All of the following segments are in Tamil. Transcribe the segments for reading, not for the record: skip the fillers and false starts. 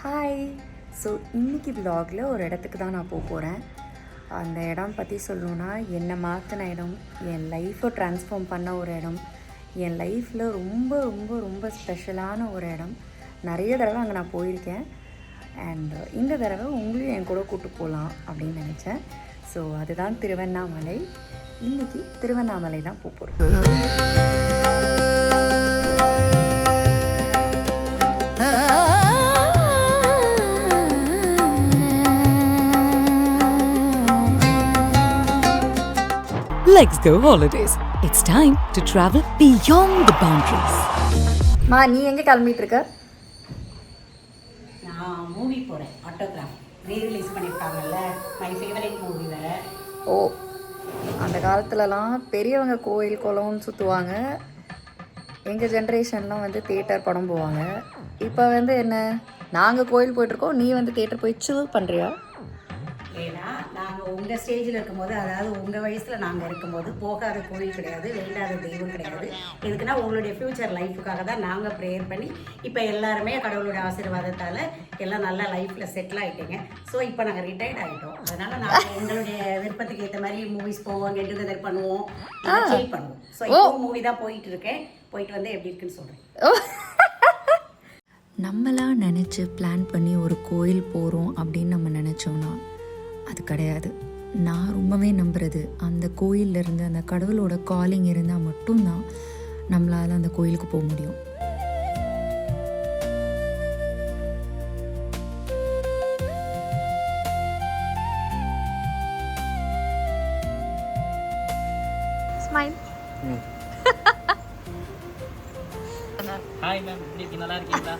ஹாய். ஸோ இன்றைக்கி விலாகில் ஒரு இடத்துக்கு தான் நான் போகிறேன். அந்த இடம் பற்றி சொல்லணுன்னா, என்னை மாற்றின இடம், என் லைஃப்பை ட்ரான்ஸ்ஃபார்ம் பண்ண ஒரு இடம், என் லைஃப்பில் ரொம்ப ரொம்ப ரொம்ப ஸ்பெஷலான ஒரு இடம். நிறைய தடவை அங்கே நான் போயிருக்கேன். அண்ட் இந்த தடவை உங்களையும் என் கூட கூப்பிட்டு போகலாம் அப்படின்னு நினச்சேன். ஸோ அதுதான் திருவண்ணாமலை. இன்றைக்கி திருவண்ணாமலை தான் போகிறோம். Let's go holidays. It's time to travel beyond the boundaries. மா, நீ எங்கே கிளம்பிட்டு இருக்க? நான் மூவி போகிறேன். ஆட்டோகிராஃப் ரீரிலீஸ் பண்ணியிருக்காங்கல்ல, மை ஃபேவரட் மூவி வேறு. ஓ, அந்த காலத்துலலாம் பெரியவங்க கோயில் குளம்னு சுற்றுவாங்க. எங்கள் ஜென்ரேஷன்லாம் வந்து தியேட்டர் படம் போவாங்க. இப்போ வந்து என்ன, நாங்கள் கோயில் போயிட்டுருக்கோம், நீ வந்து தியேட்டர் போய் சில் பண்ணுறியா? ஏன்னா நாங்கள் உங்கள் ஸ்டேஜில் இருக்கும்போது, அதாவது உங்கள் வயசில் நாங்கள் இருக்கும்போது போகாத கோயில் கிடையாது, வேண்டாத தெய்வம் கிடையாது. எதுக்குன்னா உங்களுடைய ஃப்யூச்சர் லைஃபுக்காக தான் நாங்கள் ப்ரேயர் பண்ணி இப்போ எல்லாருமே கடவுளுடைய ஆசீர்வாதத்தால் எல்லாம் நல்லா லைஃப்பில் செட்டில் ஆகிட்டீங்க. ஸோ இப்போ நாங்கள் ரிட்டையர்ட் ஆகிட்டோம். அதனால் நாங்கள் எங்களுடைய விருப்பத்துக்கு ஏற்ற மாதிரி மூவிஸ் போவோம், கெட் டுகெதர் பண்ணுவோம், சேல் பண்ணுவோம். ஸோ இப்போ மூவி தான் போயிட்டு இருக்கேன். போயிட்டு வந்து எப்படி இருக்குன்னு சொல்கிறேன். நம்மளாம் நினச்சி பிளான் பண்ணி ஒரு கோயில் போகிறோம் அப்படின்னு நம்ம நினச்சோன்னா அது கிடையாது. நான் ரொம்பவே நம்புறது, அந்த கோயிலிருந்து அந்த கடவுளோட காலிங் இருந்தால் மட்டும்தான் நம்மளால் அந்த கோயிலுக்கு போக முடியும். ஸ்மைல். ஹாய் மேம், எப்படி நல்லா இருக்கீங்களா?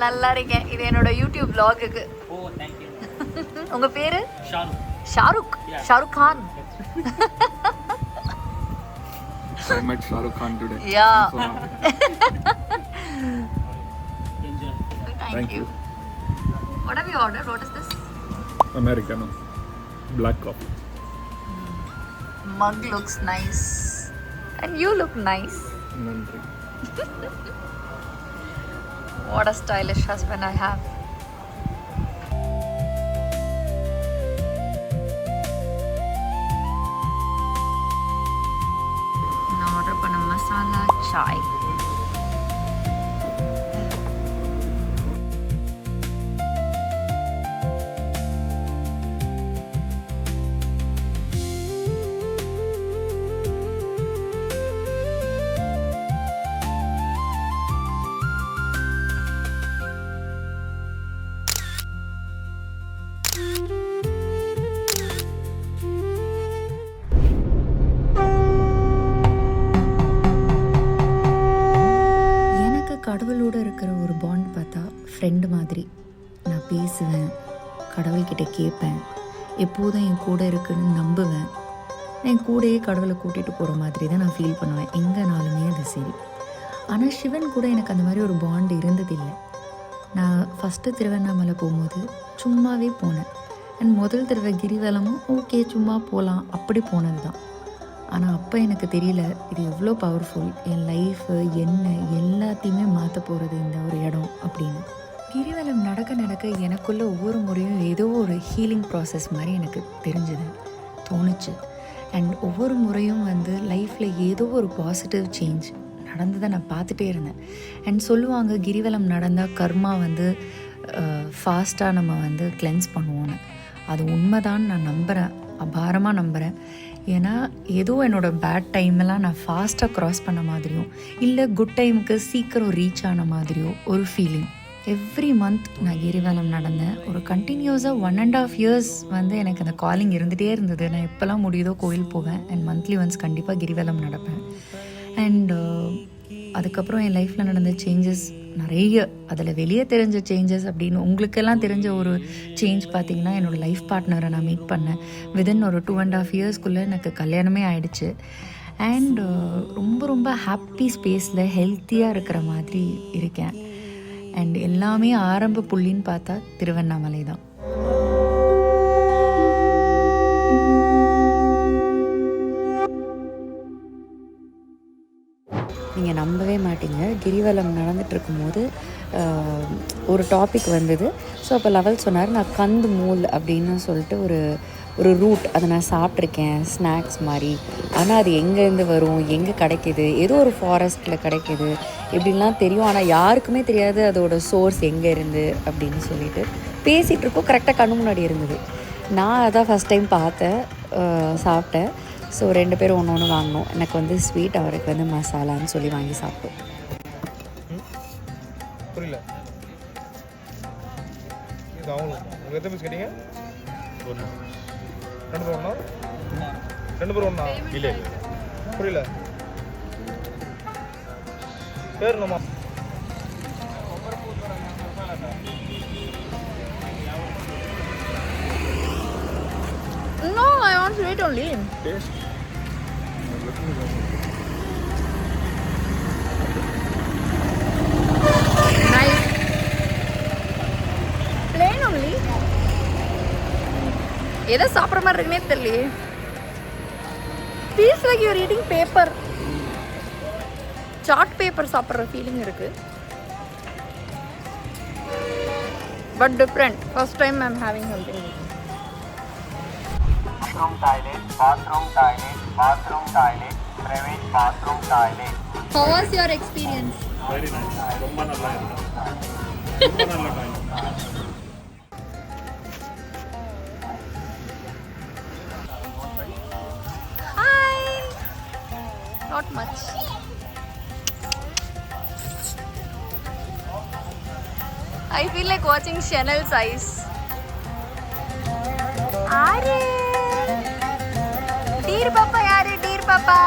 நல்லா இருக்கேன். இது என்னோட யூடியூப் vlogக்கு. ஓ, தேங்க் யூ. உங்க பேரு? Shahrukh. Shahrukh. Shahrukh Khan. I met Shahrukh Khan today. Yeah. So, enjoy. Thank you. What have you ordered? What is this? Americano. Black coffee. Mug looks nice. And you look nice. Nandri. What a stylish husband I have. நான் ஆர்டர் பண்ண மசாலா சாய். கடவுளோடு இருக்கிற ஒரு பாண்ட் பார்த்தா ஃப்ரெண்டு மாதிரி. நான் பேசுவேன், கடவுள்கிட்ட கேட்பேன், எப்போதும் என் கூட இருக்குன்னு நம்புவேன். என் கூடயே கடவுளை கூட்டிகிட்டு போகிற மாதிரி தான் நான் ஃபீல் பண்ணுவேன் எங்கேனாலுமே. அது சரி. ஆனால் சிவன் கூட எனக்கு அந்த மாதிரி ஒரு பாண்ட் இருந்ததில்லை. நான் ஃபஸ்ட்டு திருவண்ணாமலை போகும்போது சும்மாவே போனேன். அண்ட் முதல் தடவை கிரிவலமும் ஓகே சும்மா போகலாம் அப்படி போனது தான். ஆனால் அப்போ எனக்கு தெரியல இது எவ்வளோ பவர்ஃபுல், என் லைஃபு என்ன எல்லாத்தையுமே மாற்ற போகிறது இந்த ஒரு இடம் அப்படின்னு. கிரிவலம் நடக்க நடக்க எனக்குள்ளே ஒவ்வொரு முறையும் ஏதோ ஒரு ஹீலிங் ப்ராசஸ் மாதிரி எனக்கு தெரிஞ்சுது, தோணுச்சு. அண்ட் ஒவ்வொரு முறையும் வந்து லைஃப்பில் ஏதோ ஒரு பாசிட்டிவ் சேஞ்ச் நடந்ததை நான் பார்த்துட்டே இருந்தேன். அண்ட் சொல்லுவாங்க கிரிவலம் நடந்தால் கர்மா வந்து ஃபாஸ்ட்டாக நம்ம வந்து கிளென்ஸ் பண்ணுவோன்னு. அது உண்மைதான், நான் நம்புகிறேன், அபாரமாக நம்புகிறேன். ஏன்னா ஏதோ என்னோடய பேட் டைமெல்லாம் நான் ஃபாஸ்ட்டாக க்ராஸ் பண்ண மாதிரியும் இல்லை குட் டைமுக்கு சீக்கிரம் ரீச் ஆன மாதிரியோ ஒரு ஃபீலிங். எவ்ரி மந்த் நான் கிரிவலம் நடந்தேன். ஒரு கண்டினியூஸாக 1.5 years வந்து எனக்கு அந்த காலிங் இருந்துகிட்டே இருந்தது. நான் எப்போல்லாம் முடியுதோ கோயில் போவேன் அண்ட் மந்த்லி ஒன்ஸ் கண்டிப்பாக கிரிவலம் நடப்பேன். அண்ட் அதுக்கப்புறம் என் லைஃப்பில் நடந்த சேஞ்சஸ் நிறைய. அதில் வெளியே தெரிஞ்ச சேஞ்சஸ் அப்படின்னு உங்களுக்கெல்லாம் தெரிஞ்ச ஒரு சேஞ்ச் பார்த்திங்கன்னா, என்னோடய லைஃப் பார்ட்னரை நான் மீட் பண்ணேன். வித்தின் ஒரு 2.5 yearsக்குள்ளே எனக்கு கல்யாணமே ஆயிடுச்சு. அண்ட் ரொம்ப ரொம்ப ஹாப்பி ஸ்பேஸில் ஹெல்த்தியாக இருக்கிற மாதிரி இருக்கேன். அண்ட் எல்லாமே ஆரம்ப புள்ளின்னு பார்த்தா திருவண்ணாமலை தான். நீங்கள் நீங்கள் நம்பவே மாட்டீங்க. கிரிவலம் நடந்துட்டு இருக்கும்போது ஒரு டாபிக் வந்தது. ஸோ அப்போ லெவல் சொன்னார், நான் கந்து மூல் அப்படின்னு சொல்லிட்டு ஒரு ரூட் அதை நான் சாப்பிட்ருக்கேன் ஸ்நாக்ஸ் மாதிரி. ஆனால் அது எங்கேருந்து வரும், எங்கே கிடைக்கிது, ஏதோ ஒரு ஃபாரஸ்ட்டில் கிடைக்கிது இப்படின்லாம் தெரியும். ஆனால் யாருக்குமே தெரியாது அதோட சோர்ஸ் எங்கே இருந்து அப்படின்னு சொல்லிட்டு பேசிகிட்டு இருக்கோம். கரெக்டாக கண்ணு முன்னாடி இருந்தது. நான் அதான் ஃபஸ்ட் டைம் பார்த்தேன், சாப்பிட்டேன். ஸோ 2 பேரும் ஒன்று ஒன்று வாங்கினோம். எனக்கு வந்து ஸ்வீட், அவருக்கு வந்து மசாலான்னு சொல்லி வாங்கி சாப்பிட்டோம். புரியல. இது அவங்களும் உங்களுக்கு எத்தனை பீஸ் கேட்டீங்க? 2 பேர் ஒன்றா? 2 பேர் ஒன்றா? இல்லை புரியல. பேர் நம்ம No, I want sweet only. Taste. Nice. Plain only. எதை சாப்பிட்ற மாதிரி இருக்குன்னே தெரியலையே. Feels like you're eating paper. Chart paper சாப்பிட்ற ஃபீலிங் இருக்கு. But different. First time I'm having something. bathroom toilet, private bathroom toilet. How was your experience? Very nice. ரொம்ப நல்லா இருக்கு. ரொம்ப நல்லா இருக்கு. Hi. Not much. I feel like watching Chanel's eyes. Are Deer Papa, yaar, Deer Papa.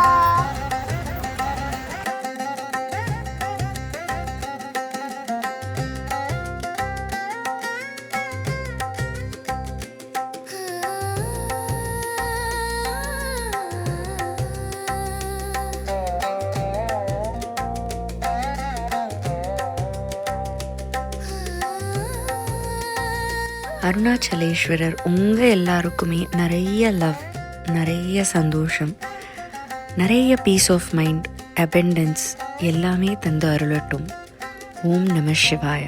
Arunachaleswarar உங்கள் எல்லாருக்குமே நிறைய லவ், நிறைய சந்தோஷம், நிறைய பீஸ் ஆஃப் மைண்ட், அபெண்டன்ஸ் எல்லாமே தந்து அருளட்டும். ஓம் நம சிவாய.